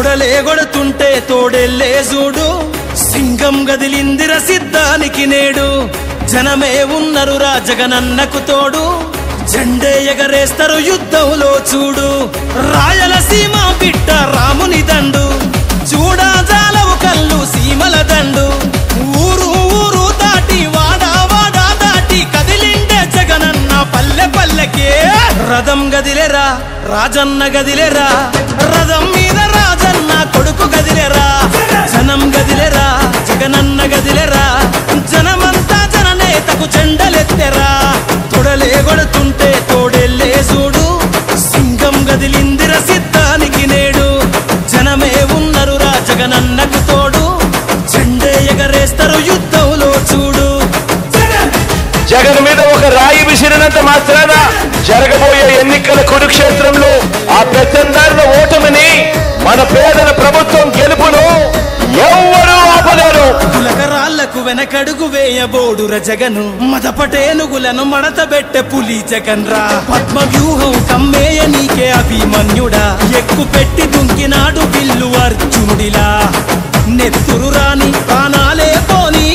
తొడలే గొడుతుంటే తోడెల్లే చూడు సింగం గదిలిందిర సిద్ధానికి నేడు జనమే ఉన్నరురా జగనన్నకు తోడు జెండే ఎగరేస్తారు యుద్ధంలో చూడు రాయలసీమ బిడ్డ రాముని దండు చూడా జాలవు కళ్ళు సీమల దండు ఊరు ఊరు దాటి వాడా వాడా దాటి కదిలిండే జగనన్న పల్లె పల్లెకే రథం గదిలేరా రాజన్న గదిలేరా రథం మీద రాజన్న కొడుకు గదిలేరా జనం గదిలేరా జగనన్న గదిలేరా జనమంతా జననేతకు జెండలెత్తెరా తొడలే గొడుతుంటే తోడెల్లే చూడు సింగం గదిలిందిర సిద్ధానికి నేడు జనమే ఉన్నరురా జగనన్నకు తోడు జెండే ఎగరేస్తారు యుద్ధంలో చూడు జగన్ మీద ఒక రాయి విసిరినంత మాత్రాన జరగబోయే ఎన్నికల కురుక్షేత్రంలో ఆ పెత్తందారుల ఓటమిని మన పేదల ప్రభుత్వం గెలుపును ఎవ్వరూ ఆపలేరు కులకరాళ్లకు వెనకడుగు వేయబోడుర జగను మదపటేనుగులను మడతబెట్టె పులి జగన్ రా పద్మ వ్యూహం కమ్మేయ నీకే అభిమన్యుడా ఎక్కు పెట్టి దుంకినాడు బిల్లు అర్జునుడిలా నెత్తురు రాని ప్రాణాలే పోనీ